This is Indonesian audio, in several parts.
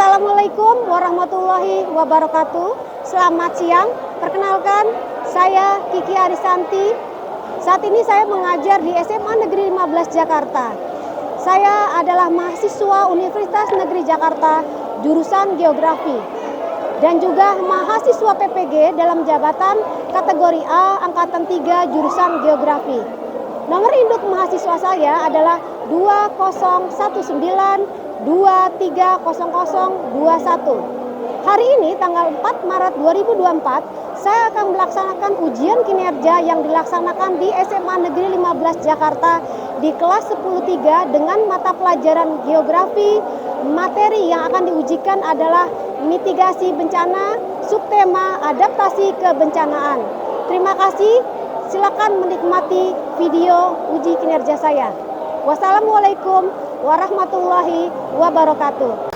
Assalamualaikum warahmatullahi wabarakatuh. Selamat siang. Perkenalkan, saya Kiki Arisanti. Saat ini saya mengajar di SMA Negeri 15 Jakarta. Saya adalah mahasiswa Universitas Negeri Jakarta, jurusan Geografi. Dan juga mahasiswa PPG dalam jabatan kategori A Angkatan 3 jurusan Geografi. Nomor induk mahasiswa saya adalah 2019230021. Hari ini tanggal 4 Maret 2024, saya akan melaksanakan ujian kinerja yang dilaksanakan di SMA Negeri 15 Jakarta di kelas 10-3 dengan mata pelajaran geografi. Materi yang akan diujikan adalah mitigasi bencana, subtema adaptasi kebencanaan. Terima kasih. Silakan menikmati video uji kinerja saya. Wassalamualaikum warahmatullahi wabarakatuh.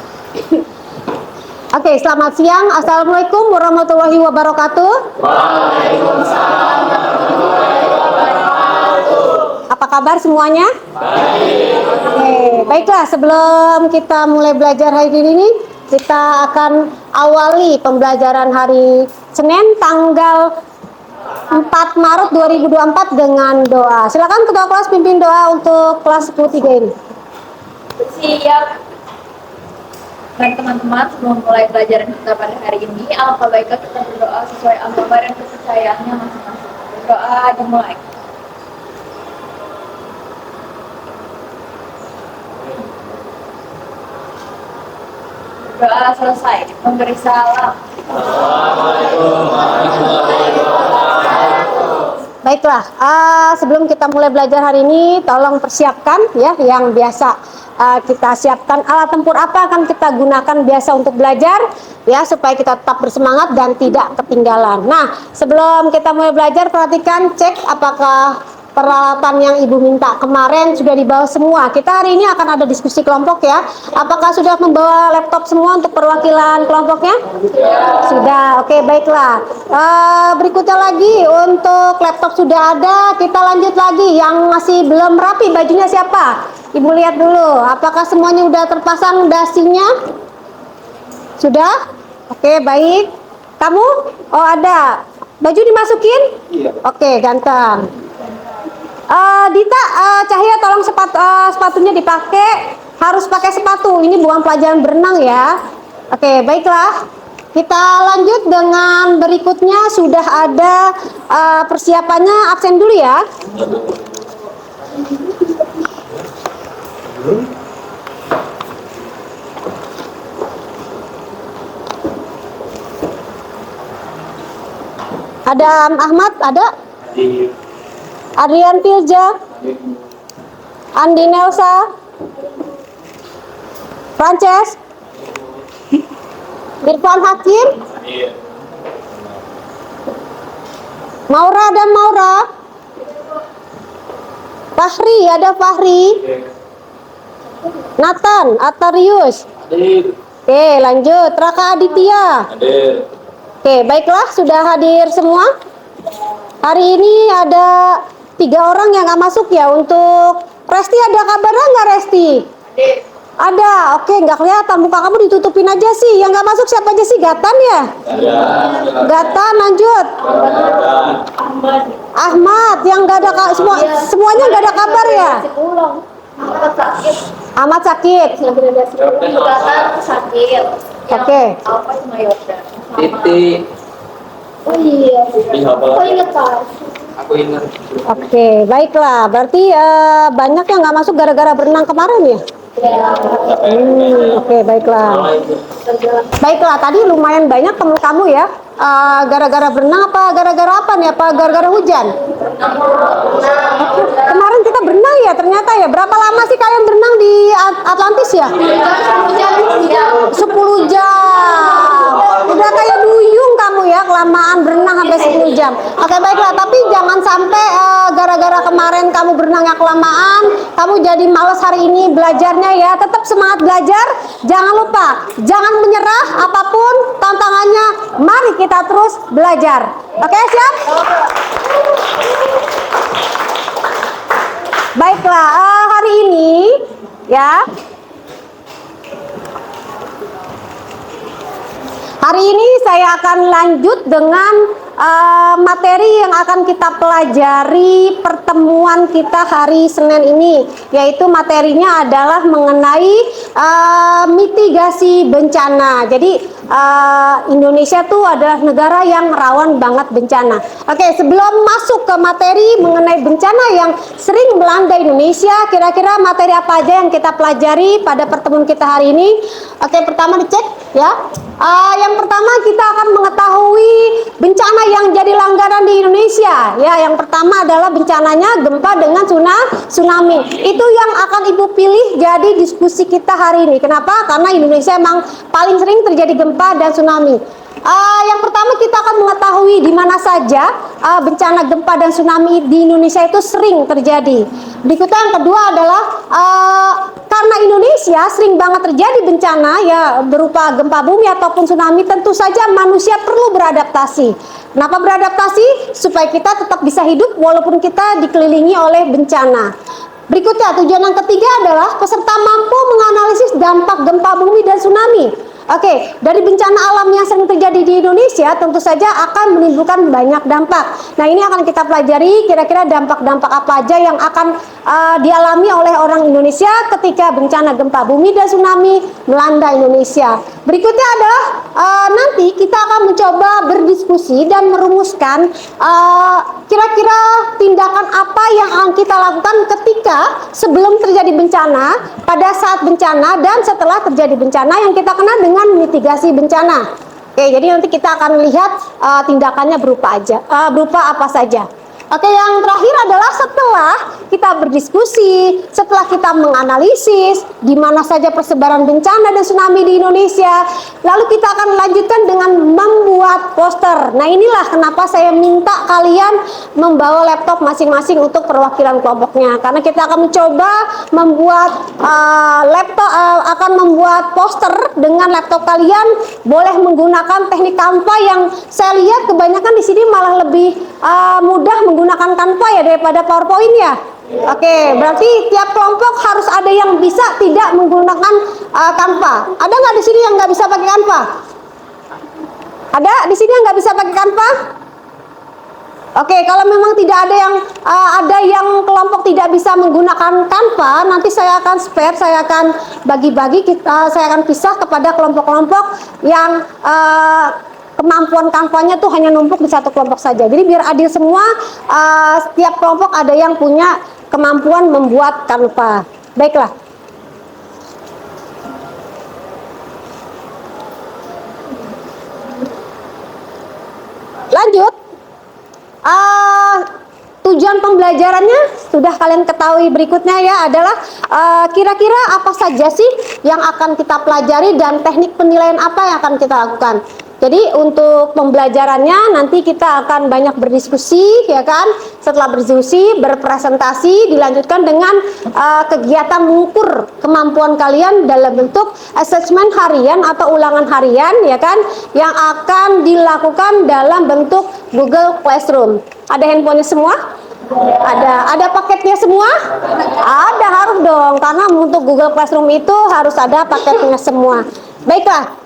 Oke, selamat siang. Assalamualaikum warahmatullahi wabarakatuh. Waalaikumsalam warahmatullahi wabarakatuh. Apa kabar semuanya? Baik. Oke, baiklah. Sebelum kita mulai belajar hari ini, kita akan awali pembelajaran hari Senin tanggal 4 Maret 2024 dengan doa. Silakan ketua kelas pimpin doa untuk kelas 10-3 ini. Siap. Baik teman-teman, sebelum mulai pelajaran kita pada hari ini, alangkah baiknya kita berdoa sesuai agama dan kepercayaannya masing-masing. Berdoa dimulai. Berdoa selesai. Memberi salam. Assalamualaikum warahmatullahi wabarakatuh. Baiklah, sebelum kita mulai belajar hari ini, tolong persiapkan ya yang biasa kita siapkan alat tempur apa akan kita gunakan biasa untuk belajar ya supaya kita tetap bersemangat dan tidak ketinggalan. Nah, sebelum kita mulai belajar, perhatikan cek apakah peralatan yang Ibu minta kemarin sudah dibawa semua. Kita hari ini akan ada diskusi kelompok ya. Apakah sudah membawa laptop semua untuk perwakilan kelompoknya? Sudah. Oke, baiklah. Berikutnya lagi untuk laptop sudah ada. Kita lanjut lagi. Yang masih belum rapi bajunya siapa? Ibu lihat dulu. Apakah semuanya sudah terpasang dasinya? Sudah? Oke, baik. Kamu? Oh, ada. Baju dimasukin? Iya. Oke, ganteng. Dita, Cahya tolong sepatunya dipakai, harus pakai sepatu. Ini bukan pelajaran berenang ya. Oke, baiklah. Kita lanjut dengan berikutnya. Sudah ada persiapannya, absen dulu ya. Ada Ahmad, ada? Adrian Pilja, Andi Nelsa, Frances, Irfan Hakim, Maura dan Maura, Fahri, ada Fahri, Nathan, Atarius. Oke, lanjut. Raka Aditya. Oke, baiklah, sudah hadir semua. Hari ini ada 3 orang yang nggak masuk ya. Untuk Resti ada kabarnya nggak, Resti? Ada. Oke, nggak kelihatan, muka kamu ditutupin aja sih. Yang nggak masuk siapa aja sih? Gatan ya? Gatan, lanjut. Ahmad yang nggak ada semuanya nggak ada kabar ya? Ahmad sakit. Sakit. Oke. Apa cuma Yoda? Titik. Oh iya. Aku ingat Pak. Aku ingat. Oke, baiklah. Berarti banyak yang nggak masuk gara-gara berenang kemarin ya? Oke, baiklah. Baiklah, tadi lumayan banyak temen kamu ya. Gara-gara berenang apa gara-gara apa nih? Apa gara-gara hujan? Kemarin kita berenang ya ternyata ya. Berapa lama sih kalian berenang di Atlantis ya? 10 jam. Udah kayak duyung kamu ya, kelamaan berenang sampai 10 jam. Oke, baiklah, tapi jangan sampai gara-gara kemarin kamu berenangnya kelamaan, kamu jadi males hari ini belajarnya ya. Tetap semangat belajar. Jangan lupa, jangan menyerah apapun tantangannya. Mari kita terus belajar. Oke, siap? Baiklah, hari ini ya Hari ini saya akan lanjut dengan materi yang akan kita pelajari pertemuan kita hari Senin ini, yaitu materinya adalah mengenai mitigasi bencana. Jadi Indonesia tuh adalah negara yang rawan banget bencana. Oke, sebelum masuk ke materi mengenai bencana yang sering melanda Indonesia, kira-kira materi apa aja yang kita pelajari pada pertemuan kita hari ini? Oke, pertama dicek ya. Yang pertama kita akan mengetahui bencana yang jadi langganan di Indonesia. Ya, yang pertama adalah bencananya gempa dengan tsunami. Itu yang akan Ibu pilih jadi diskusi kita hari ini. Kenapa? Karena Indonesia emang paling sering terjadi gempa dan tsunami. Yang pertama kita akan mengetahui di mana saja bencana gempa dan tsunami di Indonesia itu sering terjadi. Berikutnya yang kedua adalah karena Indonesia sering banget terjadi bencana ya berupa gempa bumi ataupun tsunami, tentu saja manusia perlu beradaptasi. Kenapa beradaptasi? Supaya kita tetap bisa hidup walaupun kita dikelilingi oleh bencana. Berikutnya tujuan yang ketiga adalah peserta mampu menganalisis dampak gempa bumi dan tsunami. Oke, dari bencana alam yang sering terjadi di Indonesia tentu saja akan menimbulkan banyak dampak. Nah, ini akan kita pelajari kira-kira dampak-dampak apa aja yang akan dialami oleh orang Indonesia ketika bencana gempa bumi dan tsunami melanda Indonesia. Berikutnya adalah nanti kita akan mencoba berdiskusi dan merumuskan kira-kira tindakan apa yang akan kita lakukan ketika sebelum terjadi bencana, pada saat bencana, dan setelah terjadi bencana yang kita kenal dengan mitigasi bencana. Oke, jadi nanti kita akan lihat tindakannya berupa apa saja. Oke, yang terakhir adalah setelah kita berdiskusi, setelah kita menganalisis di mana saja persebaran bencana dan tsunami di Indonesia, lalu kita akan lanjutkan dengan membuat poster. Nah, inilah kenapa saya minta kalian membawa laptop masing-masing untuk perwakilan kelompoknya, karena kita akan mencoba membuat membuat poster dengan laptop kalian. Boleh menggunakan teknik Canva yang saya lihat kebanyakan di sini malah lebih mudah menggunakan Canva ya daripada PowerPoint ya. Oke, berarti tiap kelompok harus ada yang bisa tidak menggunakan Canva. Ada nggak di sini yang nggak bisa pakai Canva? Ada di sini yang nggak bisa pakai Canva? Oke, kalau memang tidak ada yang kelompok tidak bisa menggunakan Canva, nanti saya akan spare, saya akan bagi-bagi, saya akan pisah kepada kelompok-kelompok yang kemampuan Canva-nya tuh hanya numpuk di satu kelompok saja. Jadi biar adil semua, setiap kelompok ada yang punya kemampuan membuat Canva. Baiklah. Lanjut. Tujuan pembelajarannya sudah kalian ketahui berikutnya ya, adalah kira-kira apa saja sih yang akan kita pelajari dan teknik penilaian apa yang akan kita lakukan. Jadi untuk pembelajarannya nanti kita akan banyak berdiskusi ya kan. Setelah berdiskusi, berpresentasi, dilanjutkan dengan kegiatan mengukur kemampuan kalian dalam bentuk asesmen harian atau ulangan harian ya kan, yang akan dilakukan dalam bentuk Google Classroom. Ada handphonenya semua? Ada paketnya semua? Ada, harus dong, karena untuk Google Classroom itu harus ada paketnya semua. Baiklah,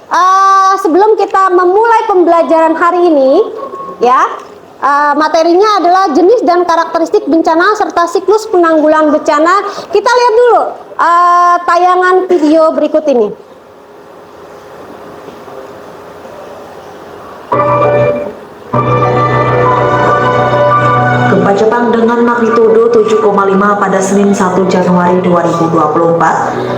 sebelum kita memulai pembelajaran hari ini ya, materinya adalah jenis dan karakteristik bencana serta siklus penanggulangan bencana. Kita lihat dulu tayangan video berikut ini. Gempa Jepang dengan magnitudo 7,5 pada Senin 1 Januari 2024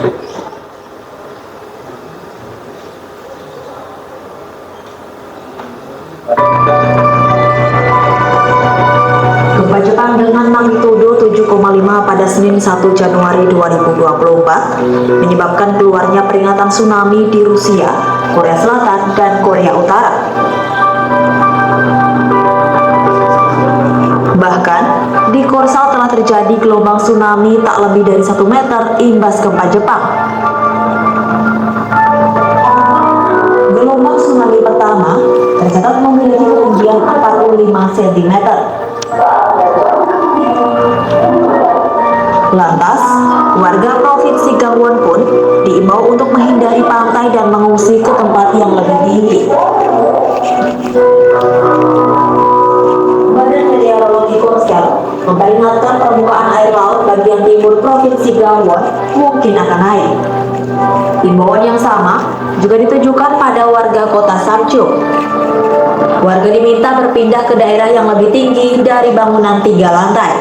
Gempa Jepang dengan magnitudo 7,5 pada Senin 1 Januari 2024 menyebabkan keluarnya peringatan tsunami di Rusia, Korea Selatan, dan Korea Utara. Bahkan, di Korsal telah terjadi gelombang tsunami tak lebih dari 1 meter imbas gempa Jepang. Gelombang tsunami pertama tercatat memiliki ketinggian 45 cm. Lantas, warga Provinsi Gangwon pun diimbau untuk menghindari pantai dan mengungsi ke tempat tempat yang lebih tinggi. Badan Meteorologi Korsel memperingatkan permukaan air laut bagian timur Provinsi Gangwon mungkin akan naik. Himbauan yang sama juga ditujukan pada warga kota Samchung. Warga diminta berpindah ke daerah yang lebih tinggi dari bangunan 3 lantai.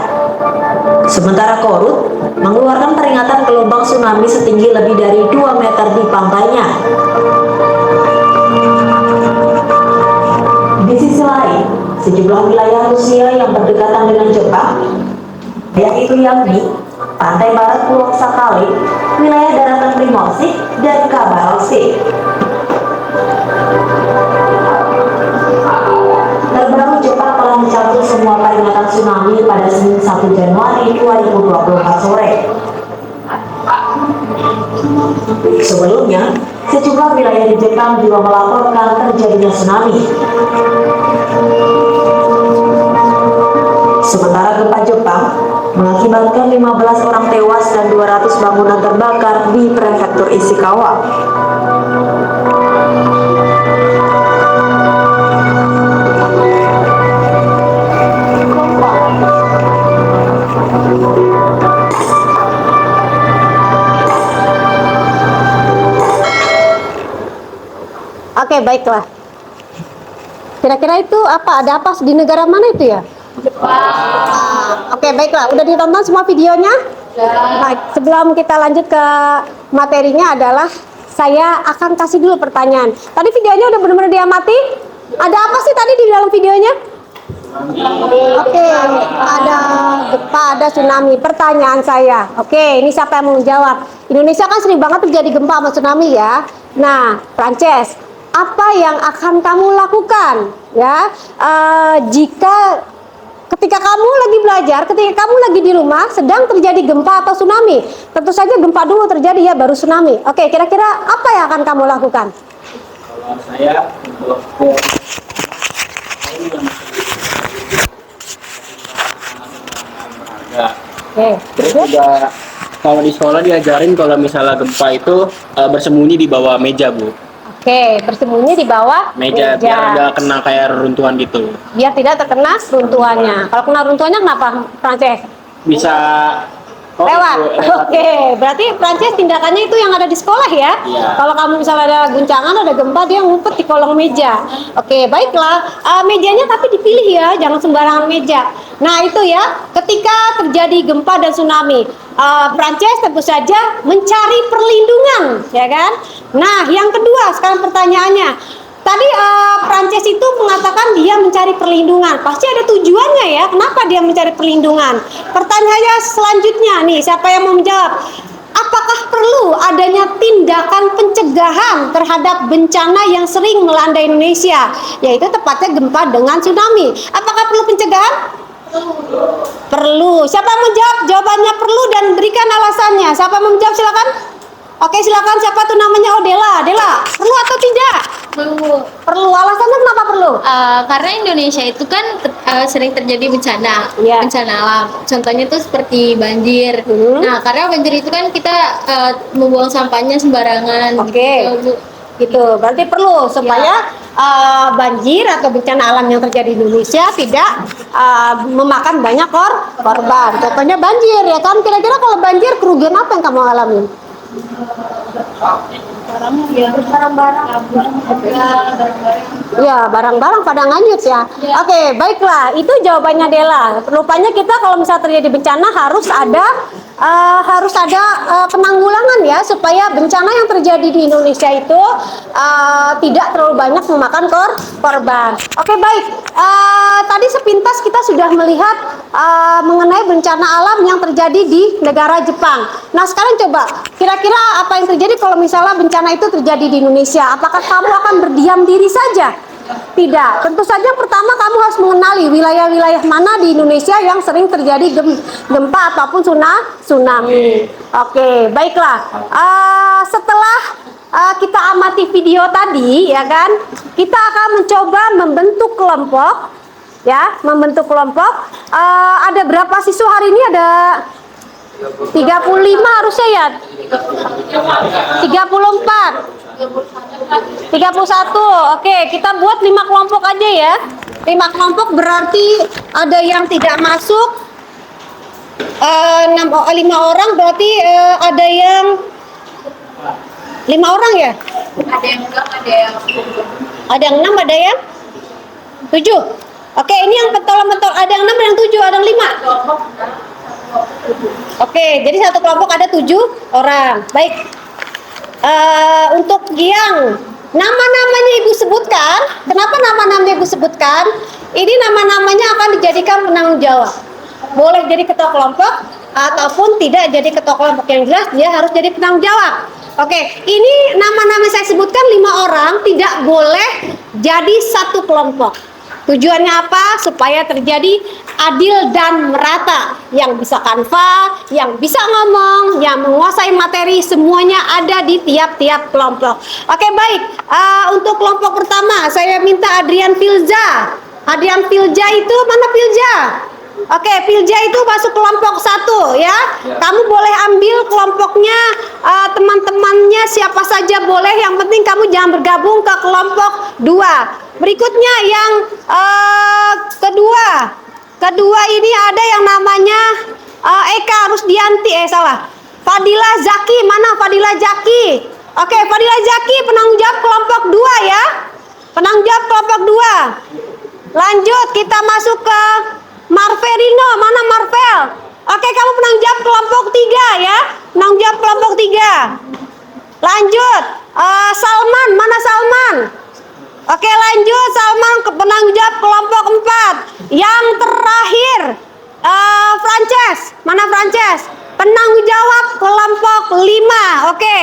Sementara Korut mengeluarkan peringatan gelombang tsunami setinggi lebih dari 2 meter di pantainya. Di sisi lain, sejumlah wilayah Rusia yang berdekatan dengan Jepang, yaitu Yangmi, pantai barat Pulau Sakhalin, wilayah daratan Primorsik, dan Khabarovsk. Terbaru, Jepang telah mencabut semua peringatan tsunami pada Senin 1 Januari 2024 sore. Sebelumnya, sejumlah wilayah di Jepang juga melaporkan terjadinya tsunami. Sementara gempa Jepang mengakibatkan 15 orang tewas dan 200 bangunan terbakar di prefektur Ishikawa. Oke, baiklah. Kira-kira itu apa? Ada apa di negara mana itu ya? Oke, baiklah. Udah ditonton semua videonya? Baik, sebelum kita lanjut ke materinya adalah saya akan kasih dulu pertanyaan. Tadi videonya udah benar-benar diamati? Ada apa sih tadi di dalam videonya? Oke, ada gempa, ada tsunami. Pertanyaan saya, oke, ini siapa yang mau menjawab? Indonesia kan sering banget terjadi gempa sama tsunami ya. Nah, Prances, apa yang akan kamu lakukan ya jika ketika kamu lagi belajar, ketika kamu lagi di rumah sedang terjadi gempa atau tsunami? Tentu saja gempa dulu terjadi ya, baru tsunami. Oke, kira-kira apa yang akan kamu lakukan? Kalau saya untuk Oke, terus juga kalau di sekolah diajarin kalau misalnya gempa itu bersembunyi di bawah meja, Bu. Oke, bersembunyi di bawah Meja biar nggak kena kayak reruntuhan gitu. Biar tidak terkena runtuhannya. Kalau kena runtuhannya kenapa, Prances? Bisa Lewat. Oke, berarti Prances tindakannya itu yang ada di sekolah ya? Iya. Kalau kamu misalnya ada guncangan, ada gempa, dia ngumpet di kolong meja. Oke, baiklah. Mejanya tapi dipilih ya, jangan sembarangan meja. Nah itu ya, ketika terjadi gempa dan tsunami, Prances tentu saja mencari perlindungan, ya kan? Nah, yang kedua, sekarang pertanyaannya. Tadi Prances itu mengatakan dia mencari perlindungan. Pasti ada tujuannya ya. Kenapa dia mencari perlindungan? Pertanyaannya selanjutnya nih, siapa yang mau menjawab? Apakah perlu adanya tindakan pencegahan terhadap bencana yang sering melanda Indonesia, yaitu tepatnya gempa dengan tsunami? Apakah perlu pencegahan? Perlu. Siapa yang menjawab? Jawabannya perlu dan berikan alasannya. Siapa mau menjawab? Silakan. Oke, silakan. Siapa tuh namanya? Oh, Dela. Dela, perlu atau tidak? Perlu. Perlu. Alasannya kenapa perlu? Karena Indonesia itu kan sering terjadi bencana, Iya. bencana alam. Contohnya tuh seperti banjir. Nah, karena banjir itu kan kita membuang sampahnya sembarangan. Oke. Gitu, Bu. Gitu. Berarti perlu supaya banjir atau bencana alam yang terjadi di Indonesia tidak memakan banyak korban. Contohnya banjir ya kan. Kira-kira kalau banjir kerugian apa yang kamu alami? Ya, barang-barang pada nganyut ya. Oke, baiklah. Itu jawabannya Dela. Rupanya kita kalau misalnya terjadi bencana harus ada penanggulangan ya, supaya bencana yang terjadi di Indonesia itu tidak terlalu banyak memakan korban. Oke, baik. Tadi sepintas kita sudah melihat mengenai bencana alam yang terjadi di negara Jepang. Nah, sekarang coba kira-kira apa yang terjadi kalau misalnya bencana itu terjadi di Indonesia? Apakah kamu akan berdiam diri saja? Tidak. Tentu saja pertama kamu harus mengenali wilayah-wilayah mana di Indonesia yang sering terjadi gempa ataupun tsunami. Oke, baiklah. Setelah kita amati video tadi, ya kan, kita akan mencoba membentuk kelompok, ya, membentuk kelompok. Ada berapa siswa hari ini? Ada 35 harusnya ya. 34. 31. Oke, kita buat 5 kelompok aja ya. 5 kelompok berarti ada yang tidak masuk. 5 orang berarti ada yang 5 orang ya? Ada yang enggak, ada yang Ada yang 6, ada yang 7. Oke, ini yang pentol-pentol ada yang 6, ada yang 7, ada yang 5. Oke, jadi satu kelompok ada 7 orang. Baik. Untuk yang nama-namanya Ibu sebutkan, kenapa nama-namanya Ibu sebutkan? Ini nama-namanya akan dijadikan penanggung jawab. Boleh jadi ketua kelompok ataupun tidak jadi ketua kelompok, yang jelas dia harus jadi penanggung jawab. Oke, ini nama-nama saya sebutkan 5 orang tidak boleh jadi satu kelompok. Tujuannya apa? Supaya terjadi adil dan merata. Yang bisa kanva, yang bisa ngomong, yang menguasai materi, semuanya ada di tiap-tiap kelompok. Oke, baik. Untuk kelompok pertama, saya minta Adrian Filza. Adrian Filza itu mana Filza? Oke, Filza itu masuk kelompok 1 ya. Kamu boleh ambil kelompoknya, teman-temannya siapa saja boleh. Yang penting kamu jangan bergabung ke kelompok 2. Berikutnya yang kedua ini ada yang namanya Eka Rusdianti, Fadila Zaki, mana Fadila Zaki? Oke, Fadila Zaki penanggung jawab kelompok 2 ya. Penanggung jawab kelompok 2. Lanjut kita masuk ke Marvelino, mana Marvel? Oke, kamu penanggung jawab kelompok 3 ya. Penanggung jawab kelompok 3. Lanjut, Salman, mana Salman? Oke, lanjut Salman ke penanggung jawab kelompok 4. Yang terakhir Frances, mana Frances? Penanggung jawab kelompok 5. Oke.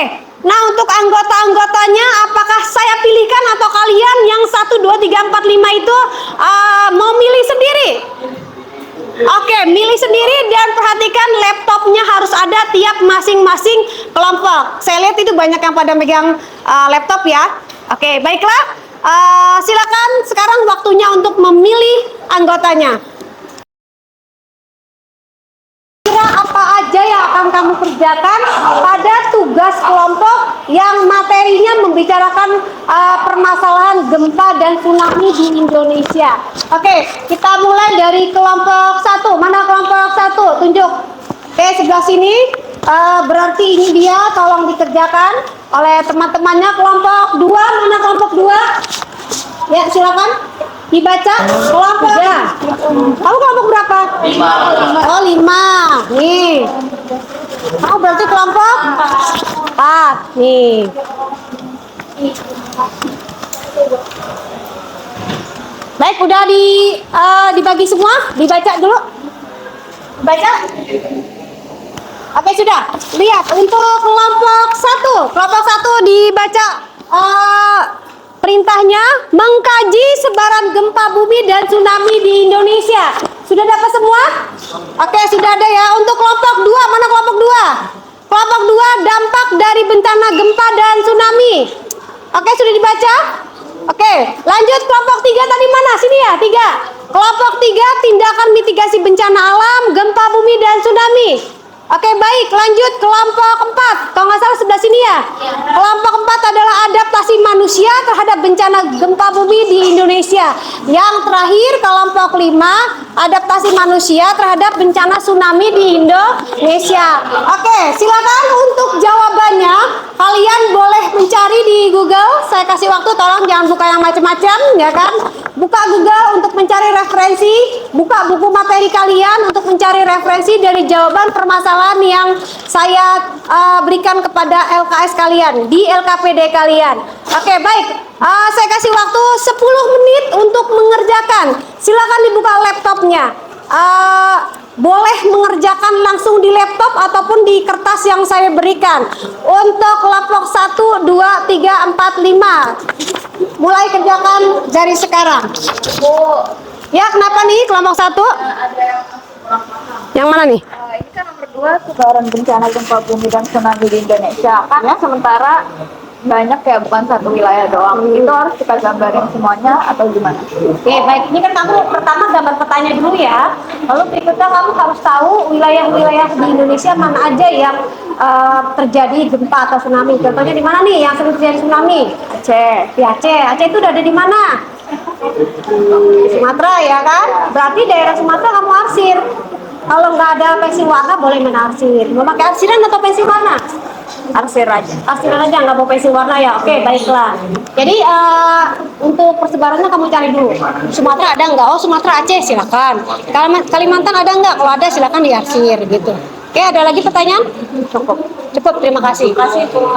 Nah, untuk anggota-anggotanya apakah saya pilihkan atau kalian yang 1 2 3 4 5 itu mau milih sendiri? Oke, milih sendiri dan perhatikan laptopnya harus ada tiap masing-masing kelompok. Saya lihat itu banyak yang pada megang laptop ya. Oke, baiklah. Silakan sekarang waktunya untuk memilih anggotanya. Kira apa aja yang akan kamu kerjakan pada tugas kelompok yang materinya membicarakan permasalahan gempa dan tsunami di Indonesia. Oke, kita mulai dari kelompok 1. Mana kelompok 1? Tunjuk. Oke, sebelah sini. Berarti ini dia, tolong dikerjakan oleh teman-temannya. Kelompok 2, mana kelompok 2? Ya, silakan dibaca. Kelompok 3. Kamu kelompok berapa? 5. Oh, 5. Nih. Kamu berarti kelompok 4. Nih. Baik, udah dibagi semua? Dibaca dulu. Baca. Oke, sudah. Lihat untuk kelompok 1. Kelompok 1 dibaca perintahnya mengkaji sebaran gempa bumi dan tsunami di Indonesia. Sudah dapat semua? Oke, sudah ada ya. Untuk kelompok 2, mana kelompok 2? Kelompok 2 dampak dari bencana gempa dan tsunami. Oke, sudah dibaca? Oke, lanjut kelompok 3 tadi mana? Sini ya, 3. Kelompok 3 tindakan mitigasi bencana alam, gempa bumi dan tsunami. Oke, baik, lanjut kelompok 4. Kalau nggak salah sebelah sini ya. Kelompok 4 adalah adaptasi manusia terhadap bencana gempa bumi di Indonesia. Yang terakhir kelompok 5, adaptasi manusia terhadap bencana tsunami di Indonesia. Oke, silakan untuk jawabannya kalian boleh mencari di Google. Saya kasih waktu, tolong jangan buka yang macam-macam ya kan. Buka Google untuk mencari referensi, buka buku materi kalian untuk mencari referensi dari jawaban permasalahan yang saya berikan kepada LKS kalian di LKPD kalian. Oke, baik. Saya kasih waktu 10 menit untuk mengerjakan. Silakan dibuka laptopnya. Boleh mengerjakan langsung di laptop ataupun di kertas yang saya berikan. Untuk kelompok 1, 2, 3, 4, 5. Mulai kerjakan dari sekarang. Ya, kenapa nih kelompok 1? ada Yang mana nih? ini kan nomor 2 sebaran bencana gempa bumi dan tsunami di Indonesia kan ya. Sementara banyak ya, bukan satu wilayah doang. Itu harus kita gambarin semuanya atau gimana? Oke, baik. Ini kan kamu pertama gambar petanya dulu ya. Lalu berikutnya kamu harus tahu wilayah-wilayah di Indonesia mana aja yang terjadi gempa atau tsunami. Contohnya di mana nih yang sering terjadi tsunami? Aceh. Di Aceh. Aceh itu udah ada di mana? Di Sumatera ya kan? Berarti daerah Sumatera kamu arsir. Kalau nggak ada pensil warna boleh main arsir. Mau pakai arsiran atau pensil warna? Arsir aja. Arsiran aja, nggak mau pensil warna ya. Oke, baiklah. Jadi untuk persebarannya kamu cari dulu. Sumatera ada nggak? Oh, Sumatera Aceh silakan. Kalimantan ada nggak? Kalau ada silakan diarsir gitu. Oke, ada lagi pertanyaan? Cukup. Cukup, terima kasih.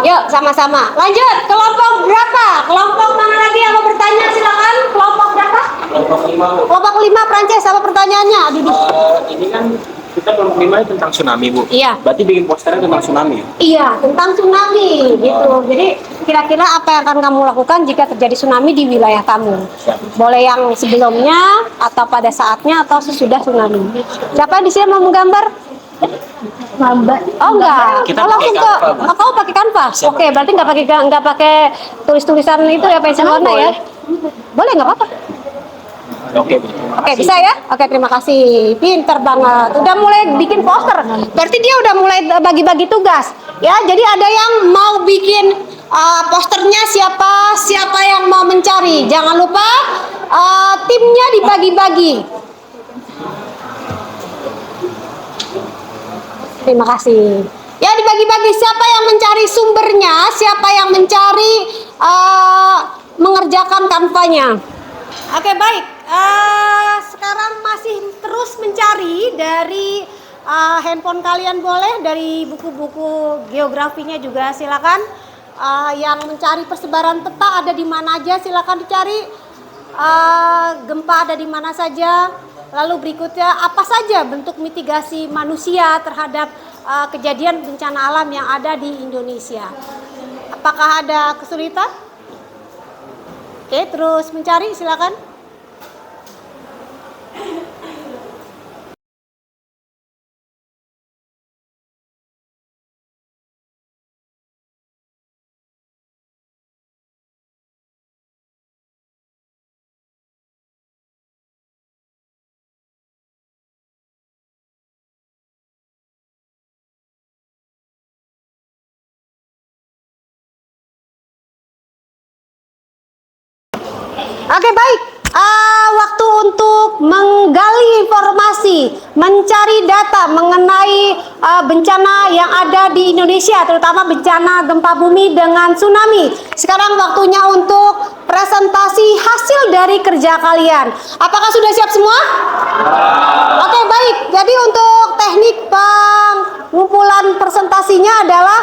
Yuk, sama-sama. Lanjut, kelompok berapa? Kelompok mana lagi yang mau bertanya? Silakan. Kelompok berapa? Kelompok 5, Bu. Kelompok 5 Prancis, apa pertanyaannya? Duduk. Ini kan kita kelompok 5 tentang tsunami, Bu. Iya. Berarti bikin posternya tentang tsunami. Iya, tentang tsunami gitu. Jadi kira-kira apa yang akan kamu lakukan jika terjadi tsunami di wilayah kamu? Boleh yang sebelumnya atau pada saatnya atau sesudah tsunami. Siapa di sini mau menggambar? Lambat. Oh enggak. Kita Kalau pakai untuk kanva, Bu. kamu pakai kanva. Oke, berarti nggak pakai tulis-tulisan itu ya pensil warna ya? Boleh nggak apa-apa. Oke, Bu. Oke, bisa ya? Oke, terima kasih. Pinter banget. Udah mulai bikin poster. Berarti dia udah mulai bagi-bagi tugas. Ya, jadi ada yang mau bikin posternya siapa yang mau mencari. Jangan lupa timnya dibagi-bagi. Terima kasih. Ya, dibagi-bagi siapa yang mencari sumbernya, siapa yang mencari mengerjakan kanvanya. Oke, baik. Sekarang masih terus mencari dari handphone kalian, boleh dari buku-buku geografinya juga silakan. Yang mencari persebaran peta ada di mana aja silakan dicari. Gempa ada di mana saja. Lalu berikutnya apa saja bentuk mitigasi manusia terhadap kejadian bencana alam yang ada di Indonesia. Apakah ada kesulitan? Oke, terus mencari silakan. Oke, baik. Waktu untuk menggali informasi, mencari data mengenai bencana yang ada di Indonesia, terutama bencana gempa bumi dengan tsunami. Sekarang waktunya untuk presentasi hasil dari kerja kalian. Apakah sudah siap semua? Oke, baik. Jadi untuk teknik pengumpulan presentasinya adalah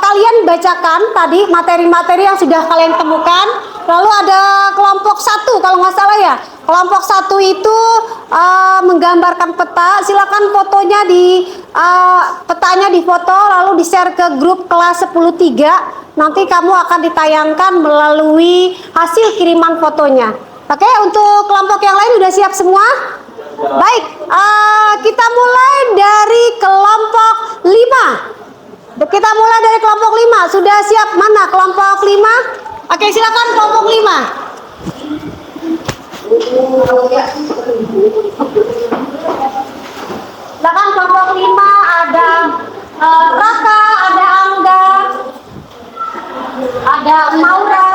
kalian bacakan tadi materi-materi yang sudah kalian temukan. Lalu ada kelompok 1 kalau nggak salah ya. Kelompok 1 itu menggambarkan peta. Silakan fotonya petanya difoto lalu di-share ke grup kelas 10-3. Nanti kamu akan ditayangkan melalui hasil kiriman fotonya. Oke, untuk kelompok yang lain udah siap semua? Baik, kita mulai dari kelompok 5. Kita mulai dari kelompok 5. Sudah siap mana kelompok 5? Oke, silakan kelompok 5. Silakan kelompok 5 ada Raka, ada Angga, ada Maura.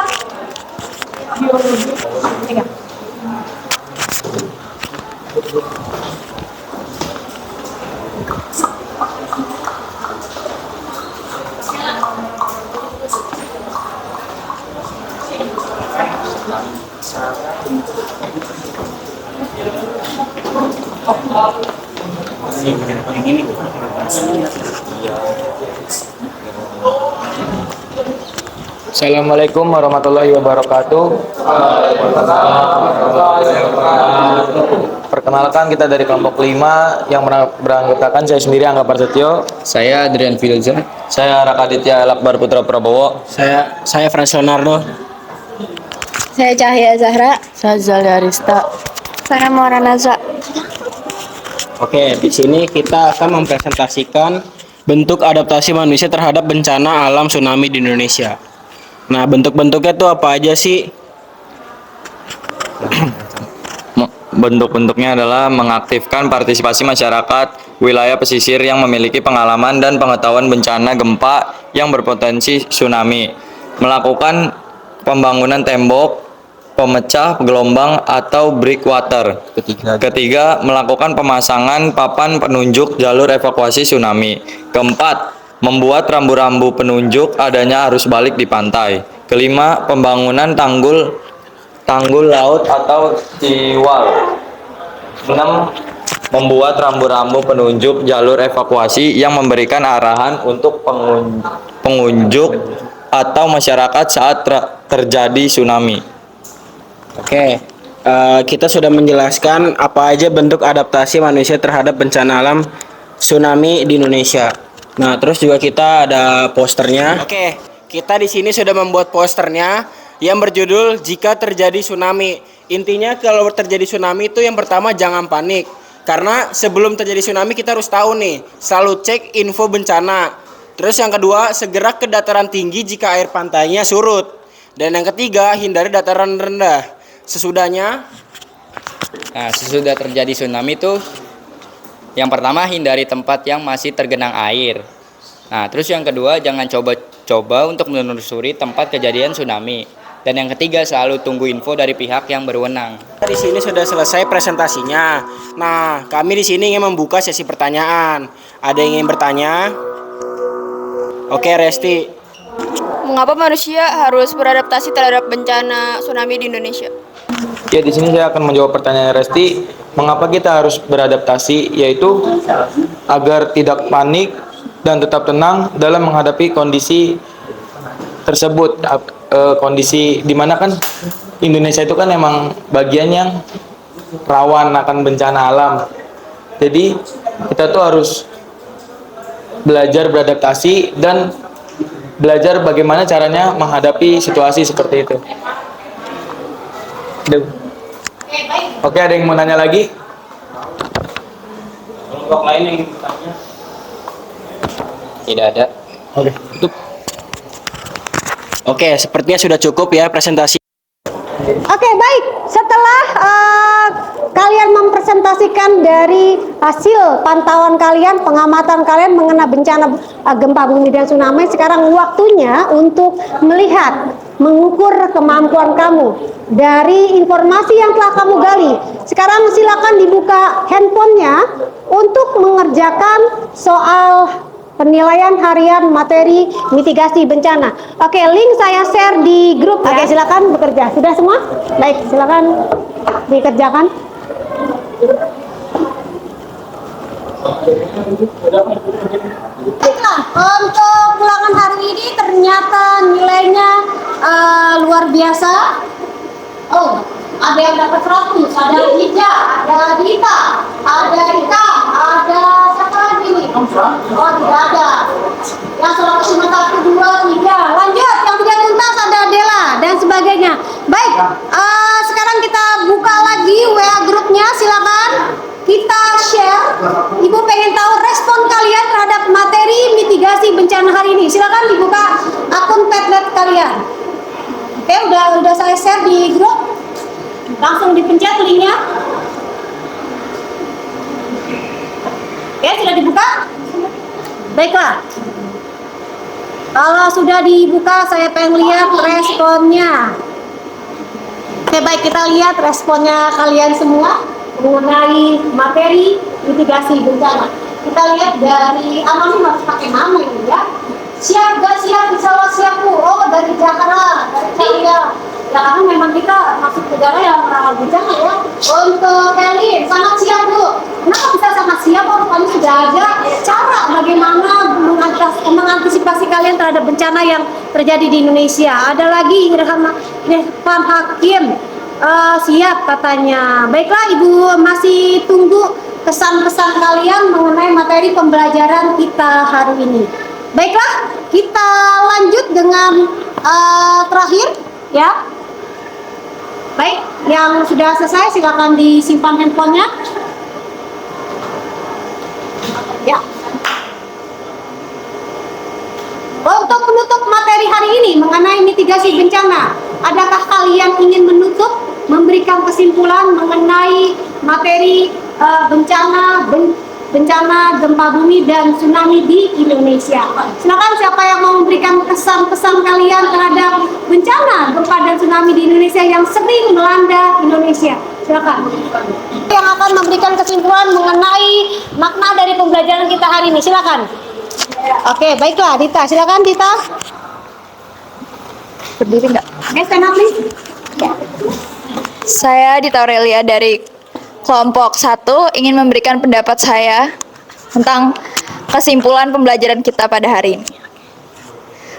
Assalamualaikum warahmatullahi wabarakatuh. Perkenalkan, kita dari kelompok 5 yang beranggotakan saya sendiri Angga Prasetyo. Saya Adrian Filza. Saya Rakaditya Lakbar Putra Prabowo. Saya Frans Leonardo. Saya Cahya Zahra. Saya Zalia Arista. Saya Maurana Naza. Oke, di sini kita akan mempresentasikan bentuk adaptasi manusia terhadap bencana alam tsunami di Indonesia. Nah, bentuk-bentuknya tuh apa aja sih? Bentuk-bentuknya adalah mengaktifkan partisipasi masyarakat wilayah pesisir yang memiliki pengalaman dan pengetahuan bencana gempa yang berpotensi tsunami, melakukan pembangunan tembok, pemecah gelombang atau breakwater. Ketiga, melakukan pemasangan papan penunjuk jalur evakuasi tsunami. Keempat, membuat rambu-rambu penunjuk adanya arus balik di pantai. Kelima, pembangunan tanggul laut atau seawall. 6. Membuat rambu-rambu penunjuk jalur evakuasi yang memberikan arahan untuk pengunjuk atau masyarakat saat terjadi tsunami. Oke, kita sudah menjelaskan apa aja bentuk adaptasi manusia terhadap bencana alam tsunami di Indonesia. Nah, terus juga kita ada posternya. Oke, kita di sini sudah membuat posternya yang berjudul Jika Terjadi Tsunami. Intinya kalau terjadi tsunami itu yang pertama jangan panik. Karena sebelum terjadi tsunami kita harus tahu nih, selalu cek info bencana. Terus yang kedua, segera ke dataran tinggi jika air pantainya surut. Dan yang ketiga, hindari dataran rendah. Sesudah terjadi tsunami itu yang pertama hindari tempat yang masih tergenang air. Nah, terus yang kedua jangan coba-coba untuk menelusuri tempat kejadian tsunami. Dan yang ketiga selalu tunggu info dari pihak yang berwenang. Di sini sudah selesai presentasinya. Nah, kami di sini ingin membuka sesi pertanyaan. Ada yang ingin bertanya? Oke, Resti. Mengapa manusia harus beradaptasi terhadap bencana tsunami di Indonesia? Ya, di sini saya akan menjawab pertanyaan Resti. Mengapa kita harus beradaptasi? Yaitu agar tidak panik dan tetap tenang dalam menghadapi kondisi tersebut. Kondisi dimana kan Indonesia itu kan emang bagian yang rawan akan bencana alam. Jadi kita tuh harus belajar beradaptasi dan belajar bagaimana caranya menghadapi situasi seperti itu. Oke, ada yang mau nanya lagi? Kelompok lain yang ingin bertanya? Tidak ada. Oke, tutup. Oke, sepertinya sudah cukup ya presentasi. Oke, baik. Setelah kalian mempresentasikan dari hasil pantauan kalian, pengamatan kalian mengenai bencana gempa bumi dan tsunami, sekarang waktunya untuk melihat, mengukur kemampuan kamu dari informasi yang telah kamu gali. Sekarang silakan dibuka handphonenya untuk mengerjakan soal penilaian harian materi mitigasi bencana. Oke, link saya share di grup ya. Oke, silakan bekerja. Sudah semua? Baik, silakan dikerjakan. Baiklah, untuk ulangan hari ini ternyata nilainya luar biasa. Oh, ada yang dapat 100, ada Ija, ada Dita, ada Ika, ada siapa lagi nih? Oh, tidak ada. Yang 151, 2, 3. Lanjut, yang tidak tuntas ada Dela dan sebagainya. Baik, sekarang kita buka lagi WA grupnya, silakan kita share. Ibu pengen tahu respon kalian terhadap materi mitigasi bencana hari ini. Silakan dibuka akun Padlet kalian. Oke, udah saya share di grup. Langsung dipencet linknya. Oke, sudah dibuka? Baiklah. Kalau sudah dibuka, saya pengen lihat responnya. Oke, baik, kita lihat responnya kalian semua mengenai materi mitigasi bencana. Kita lihat dari anonim, harus pakai nama ini ya. Siap gak siap? Insyaallah siap Bu. Oh, dari Jakarta, dari Cahaya. Ya karena memang kita masuk negara yang rawan bencana ya. Untuk Kelly, sangat siap Bu. Kenapa bisa sangat siap? Oh, rupanya sudah ada cara bagaimana mengantisipasi kalian terhadap bencana yang terjadi di Indonesia. Ada lagi Irfan Hakim, siap katanya. Baiklah Ibu, masih tunggu kesan-kesan kalian mengenai materi pembelajaran kita hari ini. Baiklah, kita lanjut dengan terakhir ya. Baik, yang sudah selesai silakan disimpan handphonenya. Ya. Untuk menutup materi hari ini mengenai mitigasi bencana, adakah kalian ingin menutup, memberikan kesimpulan mengenai materi bencana gempa bumi dan tsunami di Indonesia? Silakan, siapa yang mau memberikan kesan-pesan kalian terhadap bencana gempa dan tsunami di Indonesia yang sering melanda Indonesia? Silakan. Yang akan memberikan kesimpulan mengenai makna dari pembelajaran kita hari ini, silakan. Oke, baiklah, Dita. Silakan, Dita. Berdiri nggak? Oke, stand up, please. Saya Dita Aurelia dari kelompok 1 ingin memberikan pendapat saya tentang kesimpulan pembelajaran kita pada hari ini.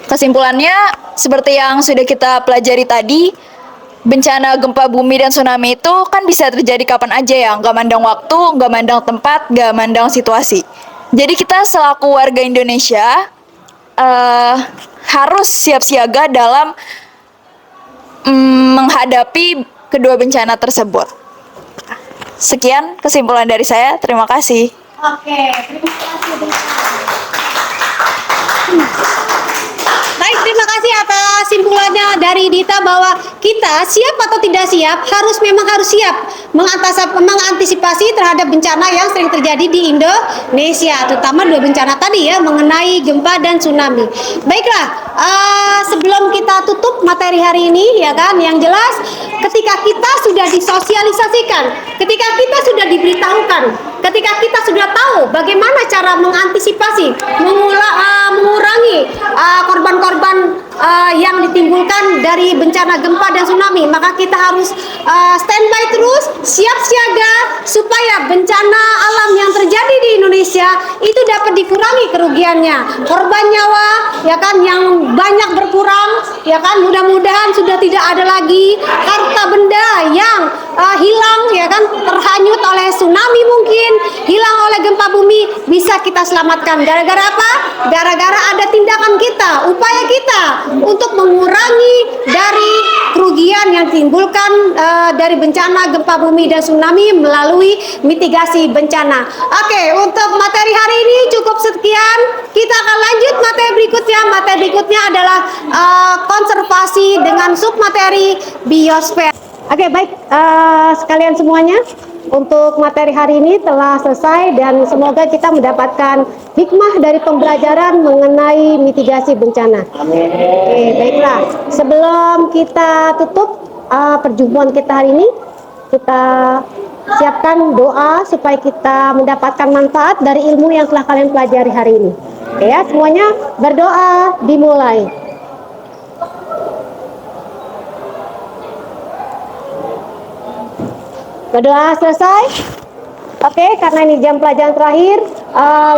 Kesimpulannya, seperti yang sudah kita pelajari tadi, bencana gempa bumi dan tsunami itu kan bisa terjadi kapan aja ya, nggak mandang waktu, nggak mandang tempat, nggak mandang situasi. Jadi kita selaku warga Indonesia harus siap siaga dalam menghadapi kedua bencana tersebut. Sekian kesimpulan dari saya, terima kasih. Oke, terima kasih, Dita. Baik, terima kasih atas simpulannya dari Dita bahwa kita siap atau tidak siap memang harus siap mengantisipasi terhadap bencana yang sering terjadi di Indonesia, terutama dua bencana tadi ya, mengenai gempa dan tsunami. Baiklah, sebelum kita tutup materi hari ini ya kan, yang jelas ketika kita sudah disosialisasikan, ketika kita sudah diberitahukan, ketika kita sudah tahu bagaimana cara mengantisipasi, mengurangi korban-korban yang ditimbulkan dari bencana gempa dan tsunami, maka kita harus standby terus, siap siaga supaya bencana alam yang terjadi di Indonesia itu dapat dikurangi kerugiannya, korban nyawa ya kan yang banyak berkurang ya kan, mudah-mudahan sudah tidak ada lagi harta benda yang hilang ya kan, terhanyut oleh tsunami, mungkin hilang oleh gempa bumi, bisa kita selamatkan. Gara-gara apa? Gara-gara ada tindakan kita, upaya kita untuk mengurangi dari kerugian yang ditimbulkan dari bencana gempa bumi dan tsunami melalui mitigasi bencana. Oke, untuk materi hari ini cukup sekian. Kita akan lanjut materi berikutnya. Materi berikutnya adalah konservasi dengan submateri biosfer. Oke, baik sekalian semuanya, untuk materi hari ini telah selesai dan semoga kita mendapatkan hikmah dari pembelajaran mengenai mitigasi bencana. Oke, baiklah. Sebelum kita tutup perjumpaan kita hari ini, kita siapkan doa supaya kita mendapatkan manfaat dari ilmu yang telah kalian pelajari hari ini. Oke ya, semuanya berdoa, dimulai. Berdoa selesai. Oke, karena ini jam pelajaran terakhir,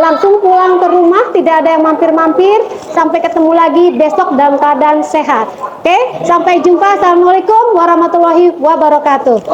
langsung pulang ke rumah, tidak ada yang mampir-mampir. Sampai ketemu lagi besok dalam keadaan sehat. Oke, sampai jumpa. Assalamualaikum warahmatullahi wabarakatuh.